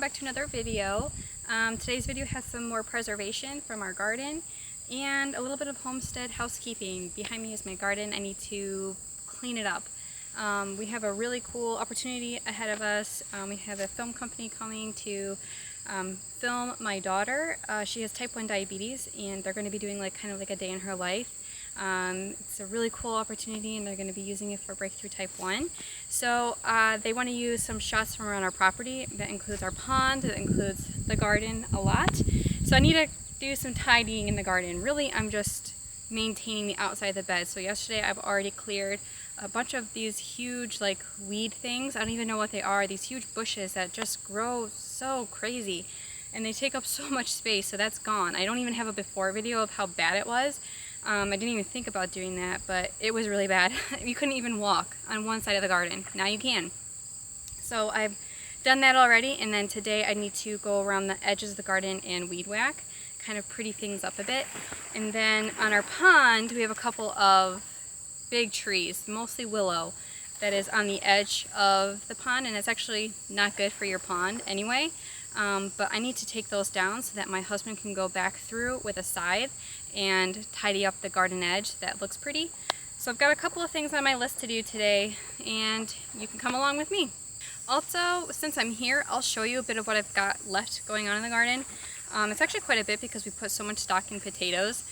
back to another video. Today's video has some more preservation from our garden and a little bit of homestead housekeeping. Behind me is my garden. I need to clean it up. We have a really cool opportunity ahead of us. We have a film company coming to film my daughter. She has type 1 diabetes and they're going to be doing kind of a day in her life. It's a really cool opportunity and they're going to be using it for breakthrough type 1. So they want to use some shots from around our property. That includes our pond, that includes the garden a lot. So I need to do some tidying in the garden. Really, I'm just maintaining the outside of the bed. So yesterday I've already cleared a bunch of these huge weed things. I don't even know what they are. These huge bushes that just grow so crazy and they take up so much space. So that's gone. I don't even have a before video of how bad it was. I didn't even think about doing that, but it was really bad. You couldn't even walk on one side of the garden. Now you can. So I've done that already, and then today I need to go around the edges of the garden and weed whack, kind of pretty things up a bit. And then on our pond, we have a couple of big trees, mostly willow, that is on the edge of the pond, and it's actually not good for your pond anyway. But I need to take those down so that my husband can go back through with a scythe and tidy up the garden edge. That looks pretty. So I've got a couple of things on my list to do today, and you can come along with me. Also, since I'm here, I'll show you a bit of what I've got left going on in the garden. It's actually quite a bit because we put so much stock in potatoes,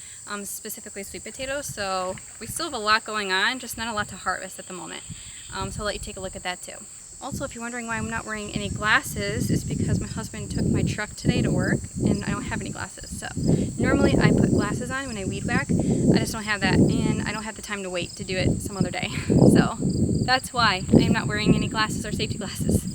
specifically sweet potatoes, so we still have a lot going on, just not a lot to harvest at the moment. So I'll let you take a look at that too. Also, if you're wondering why I'm not wearing any glasses, it's because my husband took my truck today to work and I don't have any glasses. So normally I put glasses on when I weed whack. I just don't have that, and I don't have the time to wait to do it some other day. So that's why I am not wearing any glasses or safety glasses.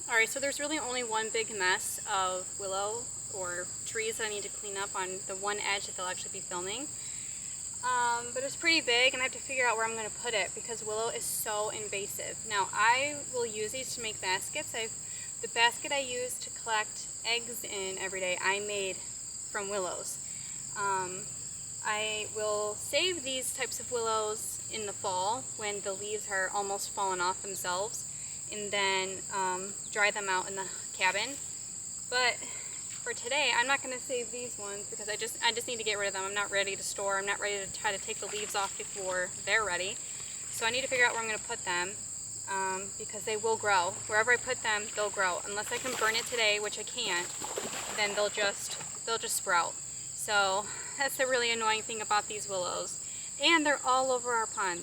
Alright, so there's really only one big mess of willow or trees that I need to clean up on the one edge that they'll actually be filming. But it's pretty big and I have to figure out where I'm going to put it because willow is so invasive. Now I will use these to make baskets. The basket I use to collect eggs in every day I made from willows. I will save these types of willows in the fall when the leaves are almost fallen off themselves, and then dry them out in the cabin. But for today, I'm not going to save these ones because I just need to get rid of them. I'm not ready to store. I'm not ready to try to take the leaves off before they're ready. So I need to figure out where I'm going to put them because they will grow. Wherever I put them, they'll grow. Unless I can burn it today, which I can't, then they'll just sprout. So that's the really annoying thing about these willows. And they're all over our pond.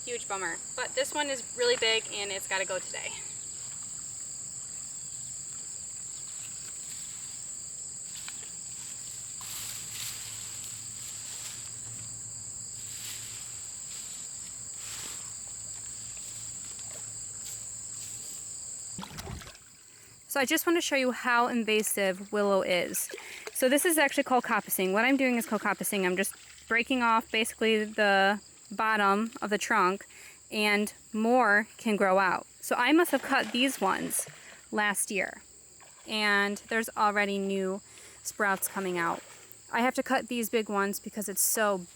Huge bummer. But this one is really big and it's got to go today. So I just want to show you how invasive willow is. So this is actually called coppicing. What I'm doing is called coppicing. I'm just breaking off basically the bottom of the trunk and more can grow out. So I must have cut these ones last year and there's already new sprouts coming out. I have to cut these big ones because it's so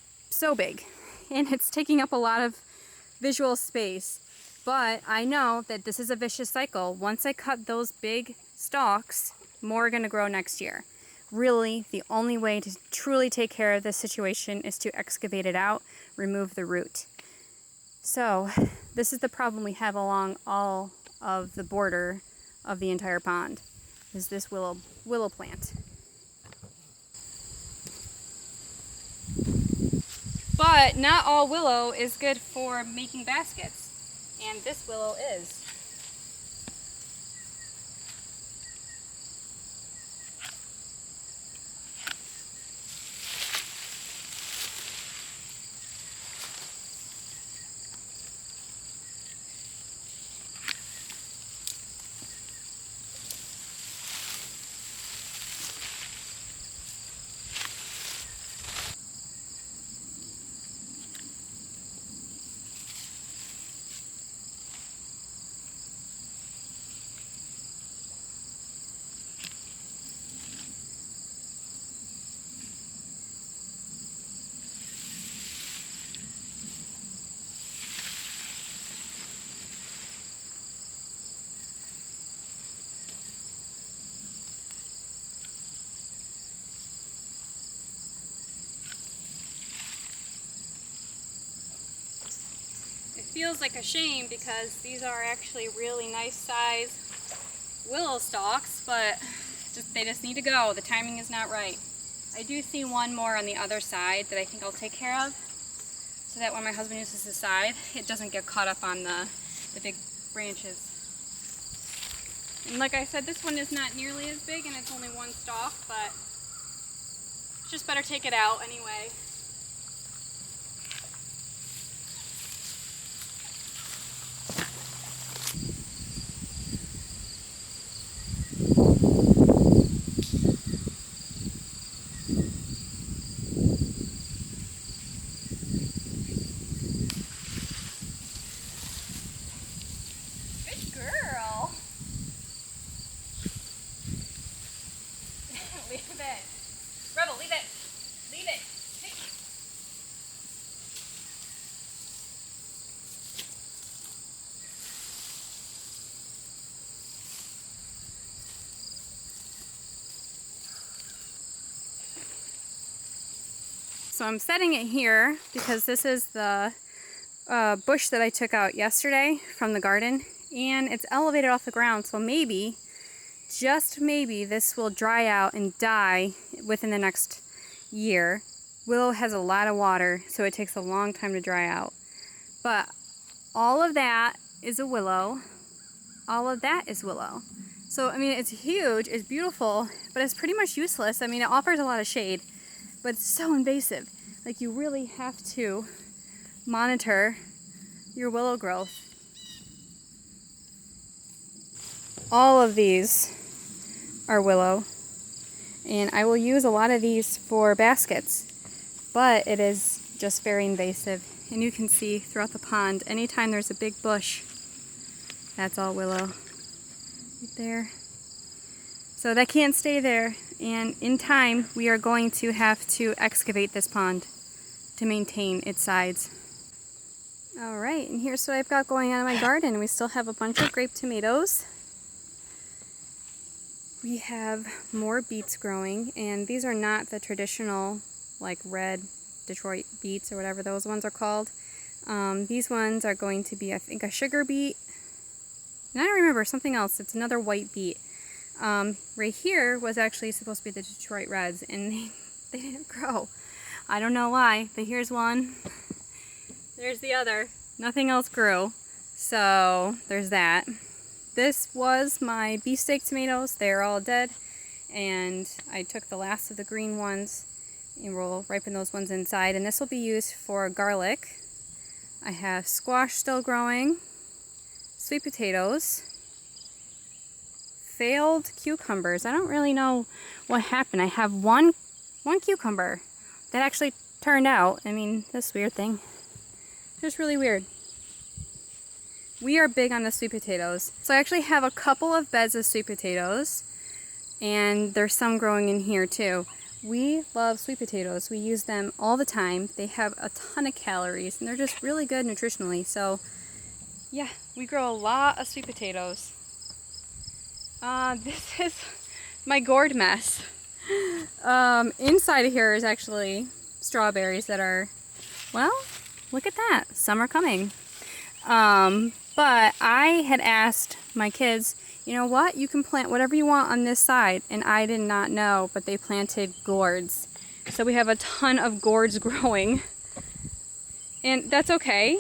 big and it's taking up a lot of visual space. But I know that this is a vicious cycle. Once I cut those big stalks, more are going to grow next year. Really, the only way to truly take care of this situation is to excavate it out, remove the root. So this is the problem we have along all of the border of the entire pond, is this willow plant. But not all willow is good for making baskets. And this willow is. feels like a shame because these are actually really nice size willow stalks, but they just need to go. The timing is not right. I do see one more on the other side that I think I'll take care of, so that when my husband uses the scythe, it doesn't get caught up on the big branches. And like I said, this one is not nearly as big and it's only one stalk, but just better take it out anyway. Good girl. Leave it. Rebel, leave it. Leave it. Hey. So I'm setting it here because this is the bush that I took out yesterday from the garden, and it's elevated off the ground, so maybe, just maybe, this will dry out and die within the next year. Willow has a lot of water, so it takes a long time to dry out. But all of that is a willow. All of that is willow. So, I mean, it's huge, it's beautiful, but it's pretty much useless. I mean, it offers a lot of shade, but it's so invasive. Like, you really have to monitor your willow growth. All of these are willow, and I will use a lot of these for baskets, but it is just very invasive. And you can see throughout the pond, anytime there's a big bush, that's all willow right there. So that can't stay there, and in time we are going to have to excavate this pond to maintain its sides. Alright, and here's what I've got going on in my garden. We still have a bunch of grape tomatoes. We have more beets growing, and these are not the traditional like red Detroit beets or whatever those ones are called. These ones are going to be, I think, a sugar beet, and I don't remember, something else. It's another white beet. Right here was actually supposed to be the Detroit Reds, and they didn't grow. I don't know why, but here's one. There's the other. Nothing else grew. So there's that. This was my beefsteak tomatoes. They're all dead, and I took the last of the green ones and we'll ripen those ones inside, and this will be used for garlic. I have squash still growing, sweet potatoes, failed cucumbers. I don't really know what happened. I have one cucumber that actually turned out. I mean, this weird thing. Just really weird. We are big on the sweet potatoes. So I actually have a couple of beds of sweet potatoes, and there's some growing in here too. We love sweet potatoes. We use them all the time. They have a ton of calories, and they're just really good nutritionally. So yeah, we grow a lot of sweet potatoes. This is my gourd mess. Inside of here is actually strawberries that are, well, look at that. Some are coming. But I had asked my kids, you know what, you can plant whatever you want on this side, and I did not know, but they planted gourds. So we have a ton of gourds growing, and that's okay.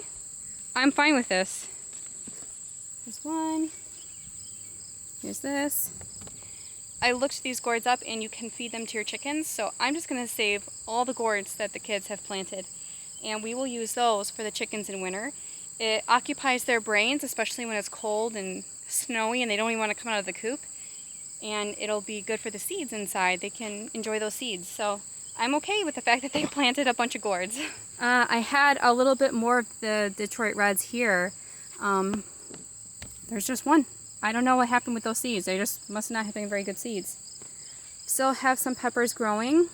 I'm fine with this. There's one. Here's this. I looked these gourds up, and you can feed them to your chickens, so I'm just going to save all the gourds that the kids have planted, and we will use those for the chickens in winter. It occupies their brains, especially when it's cold and snowy and they don't even want to come out of the coop. And it'll be good for the seeds inside. They can enjoy those seeds. So I'm okay with the fact that they planted a bunch of gourds. I had a little bit more of the Detroit Reds here. There's just one. I don't know what happened with those seeds. They just must not have been very good seeds. Still have some peppers growing.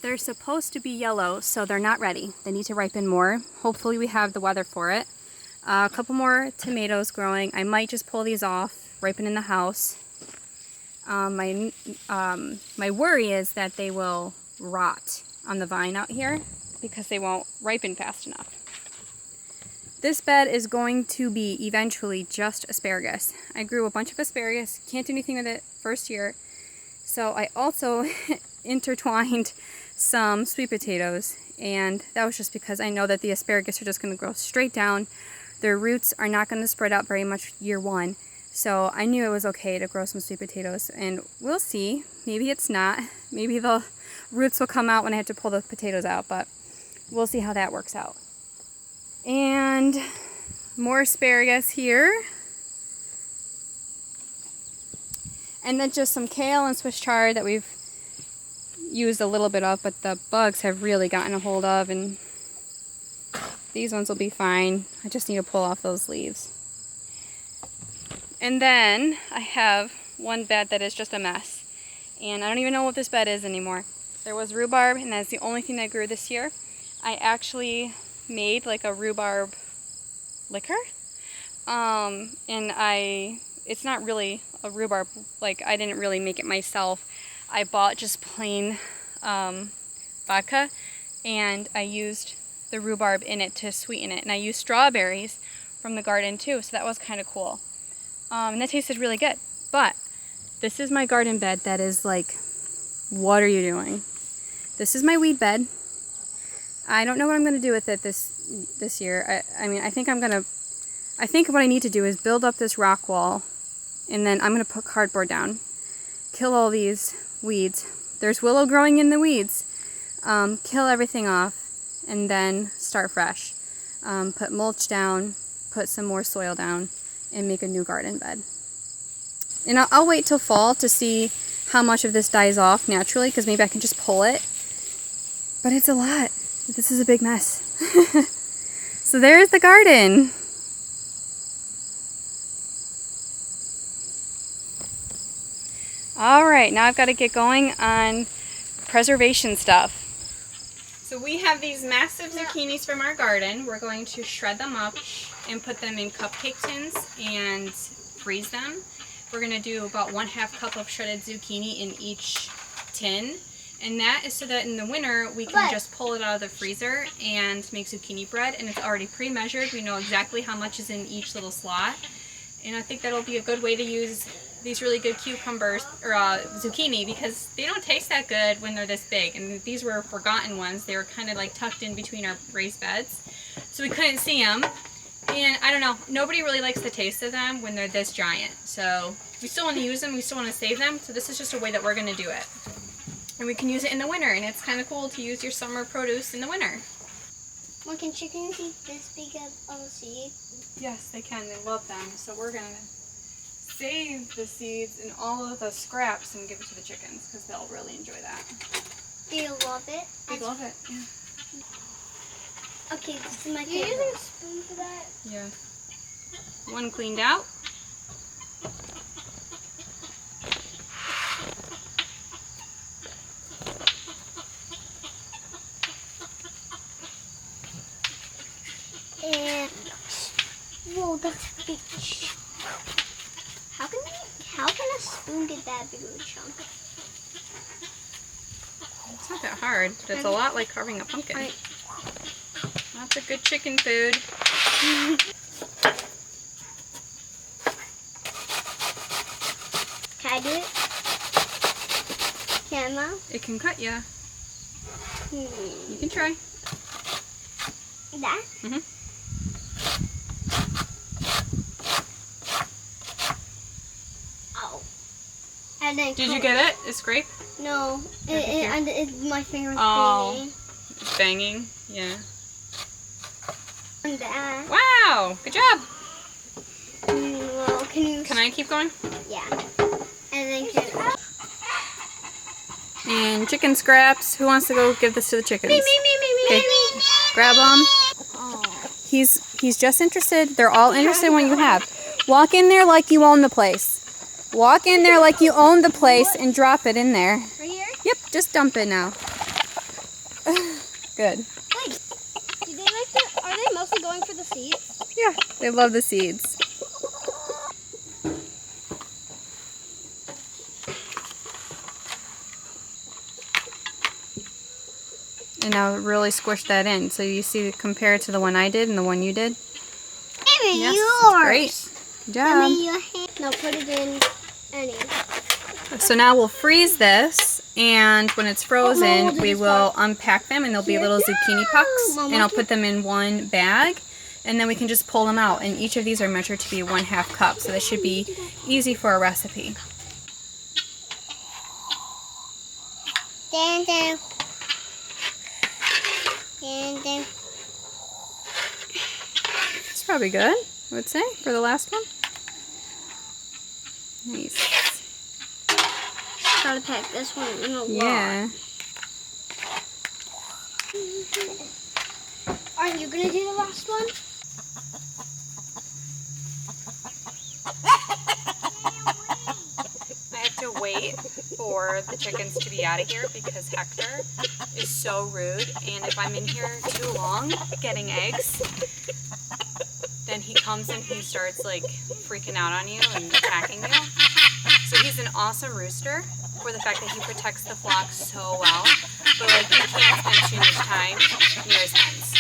They're supposed to be yellow, so they're not ready. They need to ripen more. Hopefully we have the weather for it. A couple more tomatoes growing. I might just pull these off, ripen in the house. My worry is that they will rot on the vine out here because they won't ripen fast enough. This bed is going to be eventually just asparagus. I grew a bunch of asparagus, can't do anything with it first year. So I also intertwined some sweet potatoes, and that was just because I know that the asparagus are just going to grow straight down. Their roots are not going to spread out very much year one. So I knew it was okay to grow some sweet potatoes, and we'll see. Maybe it's not. Maybe the roots will come out when I have to pull the potatoes out, but we'll see how that works out. And more asparagus here. And then just some kale and Swiss chard that we've used a little bit of, but the bugs have really gotten a hold of, and these ones will be fine. I just need to pull off those leaves. And then I have one bed that is just a mess. And I don't even know what this bed is anymore. There was rhubarb, and that's the only thing that grew this year. I actually made like a rhubarb liquor. It's not really a rhubarb, like I didn't really make it myself. I bought just plain vodka, and I used the rhubarb in it to sweeten it. And I used strawberries from the garden too, so that was kind of cool. And that tasted really good. But this is my garden bed that is like, what are you doing? This is my weed bed. I don't know what I'm going to do with it this year. I think what I need to do is build up this rock wall, and then I'm going to put cardboard down, kill all these weeds. There's willow growing in the weeds. Kill everything off, and then start fresh. Put mulch down, put some more soil down, and make a new garden bed. And I'll wait till fall to see how much of this dies off naturally, because maybe I can just pull it. But it's a lot. This is a big mess. So there's the garden. Alright, now I've got to get going on preservation stuff. So we have these massive zucchinis from our garden. We're going to shred them up and put them in cupcake tins and freeze them. We're going to do about 1/2 cup of shredded zucchini in each tin. And that is so that in the winter we can just pull it out of the freezer and make zucchini bread. And it's already pre-measured. We know exactly how much is in each little slot. And I think that'll be a good way to use these really good cucumbers, or zucchini, because they don't taste that good when they're this big. And these were forgotten ones. They were kind of like tucked in between our raised beds, so we couldn't see them. And I don't know, nobody really likes the taste of them when they're this giant. So we still want to use them, we still want to save them. So this is just a way that we're going to do it. And we can use it in the winter, and it's kind of cool to use your summer produce in the winter. Well, can chickens eat this big of a seed? Yes, they can. They love them. So we're going to save the seeds and all of the scraps and give it to the chickens, because they'll really enjoy that. Do you love it? They love it, yeah. Okay, this is my favorite. You're using a spoon for that? Yeah. One cleaned out. And whoa, that's big. How can a spoon get that big of a chunk? It's not that hard, but it's a lot like carving a pumpkin. Lots of good chicken food. Can I do it? Can I? It can cut you. You can try. That? Mm-hmm. Oh. And then Did you get it? It's grape? No. My finger was banging. It's banging? Yeah. And that. Wow! Good job! Well, Can I keep going? Yeah. And then can... And chicken scraps. Who wants to go give this to the chickens? Me. Okay. Grab them. Oh. He's just interested. They're all interested in what you have. Walk in there like you own the place. Walk in there like you own the place and drop it in there. Right here? Yep, just dump it now. Good. Wait, do they like the, are they mostly going for the seeds? Yeah, they love the seeds. And now really squish that in. So you see, compare it to the one I did and the one you did. Yes, yours. great. Good Give job. me your hand. No, put it in any. So now we'll freeze this, and when it's frozen, we'll do we this will part. unpack them, and they'll be Here. little zucchini pucks, Mama, and I'll can- put them in one bag, and then we can just pull them out, and each of these are measured to be 1/2 cup, so this should be easy for a recipe. Dun, dun. Dun, dun. It's probably good, I would say, for the last one. Nice. Gotta pack this one in a lot. Yeah. Are you gonna do the last one? I have to wait for the chickens to be out of here because Hector is so rude, and if I'm in here too long getting eggs, then he comes and he starts like freaking out on you and attacking you. So he's an awesome rooster for the fact that he protects the flock so well, but like you can't spend too much time near his hens.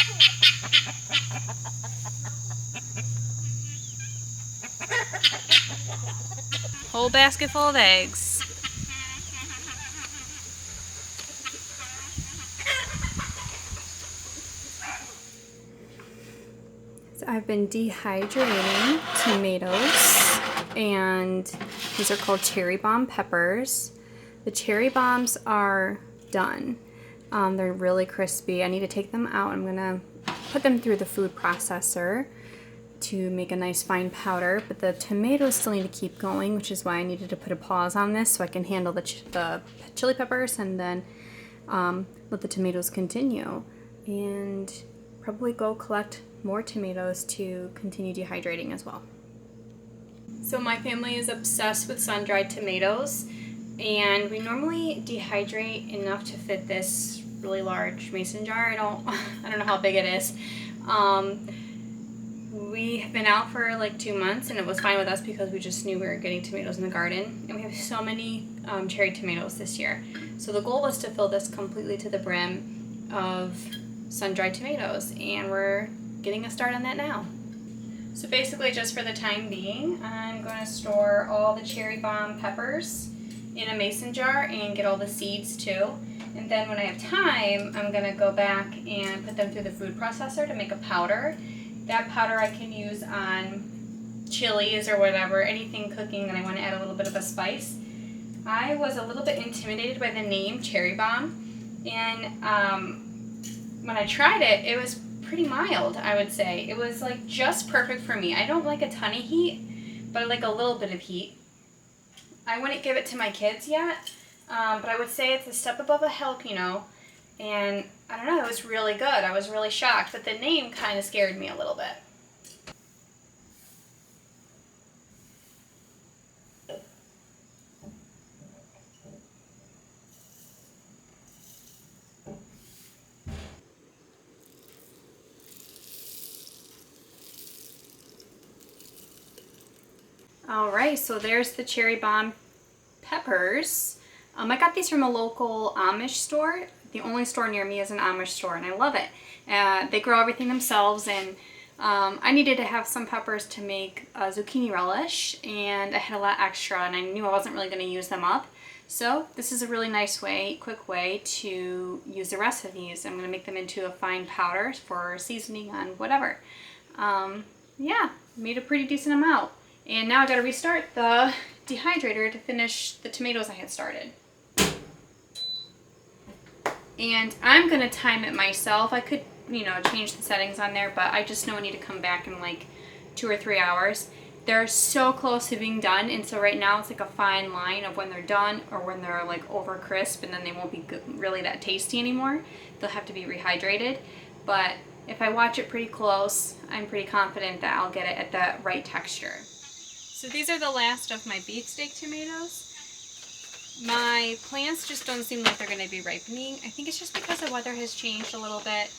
Whole basket full of eggs. So I've been dehydrating tomatoes, and these are called cherry bomb peppers. The cherry bombs are done. They're really crispy. I need to take them out. I'm gonna put them through the food processor to make a nice fine powder, but the tomatoes still need to keep going, which is why I needed to put a pause on this so I can handle the chili peppers and then let the tomatoes continue, and probably go collect more tomatoes to continue dehydrating as well. So my family is obsessed with sun-dried tomatoes, and we normally dehydrate enough to fit this really large mason jar. I don't know how big it is. We have been out for like 2 months, and it was fine with us because we just knew we were getting tomatoes in the garden, and we have so many cherry tomatoes this year. So the goal was to fill this completely to the brim of sun-dried tomatoes, and we're getting a start on that now. So basically, just for the time being, I'm going to store all the cherry bomb peppers in a mason jar and get all the seeds too. And then when I have time, I'm going to go back and put them through the food processor to make a powder. That powder I can use on chilies or whatever, anything cooking that I want to add a little bit of a spice. I was a little bit intimidated by the name cherry bomb, and when I tried it, it was pretty mild, I would say. It was like just perfect for me. I don't like a ton of heat, but I like a little bit of heat. I wouldn't give it to my kids yet, but I would say it's a step above a jalapeno, and I don't know, it was really good. I was really shocked, but the name kind of scared me a little bit. Alright, so there's the cherry bomb peppers. I got these from a local Amish store. The only store near me is an Amish store, and I love it. They grow everything themselves, and I needed to have some peppers to make a zucchini relish, and I had a lot extra, and I knew I wasn't really going to use them up. So this is a really nice way, quick way to use the rest of these. I'm going to make them into a fine powder for seasoning on whatever. Yeah, made a pretty decent amount. And now I got to restart the dehydrator to finish the tomatoes I had started. And I'm going to time it myself. I could, change the settings on there, but I just know I need to come back in like 2 or 3 hours. They're so close to being done, and so right now it's like a fine line of when they're done or when they're like over crisp, and then they won't be really that tasty anymore. They'll have to be rehydrated, but if I watch it pretty close, I'm pretty confident that I'll get it at the right texture. So these are the last of my beefsteak tomatoes. My plants just don't seem like they're going to be ripening. I think it's just because the weather has changed a little bit.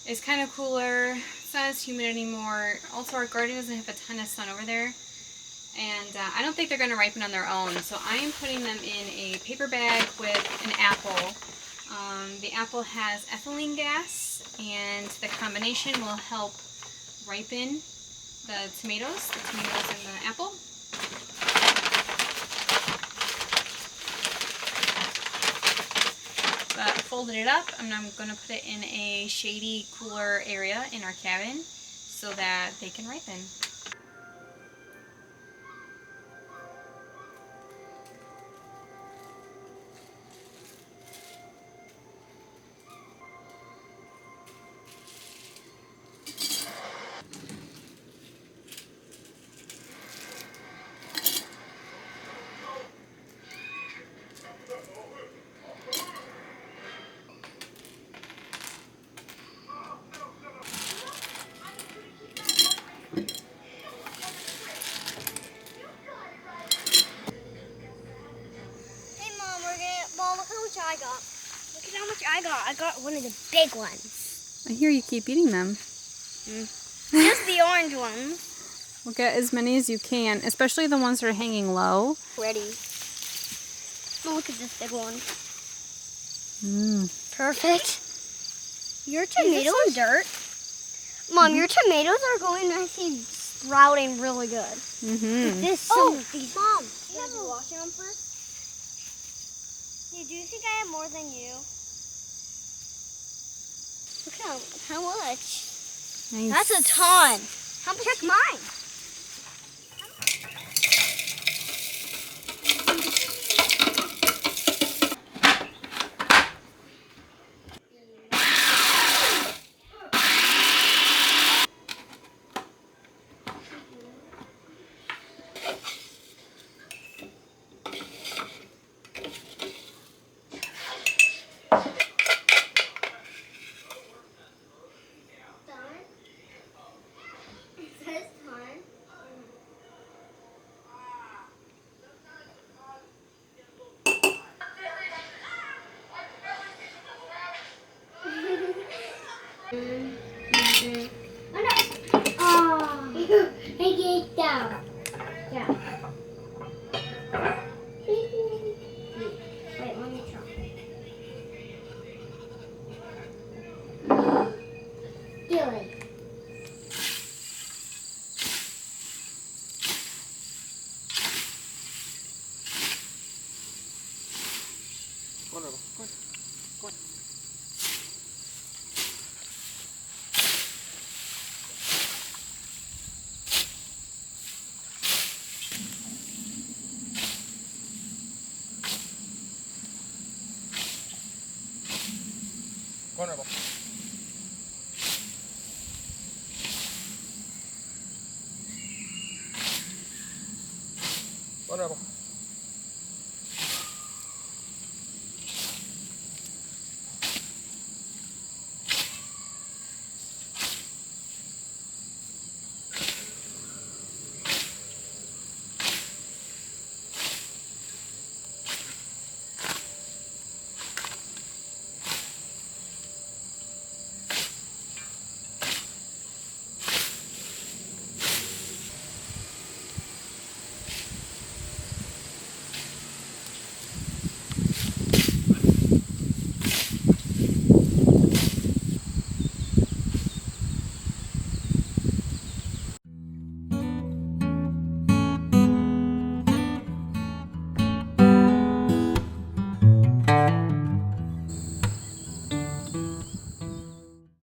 It's kind of cooler. It's not as humid anymore. Also, our garden doesn't have a ton of sun over there. And I don't think they're going to ripen on their own. So I am putting them in a paper bag with an apple. The apple has ethylene gas, and the combination will help ripen the tomatoes and the apple. But folded it up, and I'm going to put it in a shady, cooler area in our cabin so that they can ripen. Hey Mom, well, look how much I got. Look at how much I got. I got one of the big ones. I hear you keep eating them. Just the orange ones. We'll get as many as you can, especially the ones that are hanging low. Ready. Oh, look at this big one. Mm. Perfect. Your tomatoes and dirt. Mom, your tomatoes are going to see sprouting really good. Mm-hmm. This Mom, you have to washing them first. Do you think I have more than you? Look how much. Nice. That's a ton. Check mine. Hey, get down. Yeah. Wait, let me try. Do it. Vulnerable.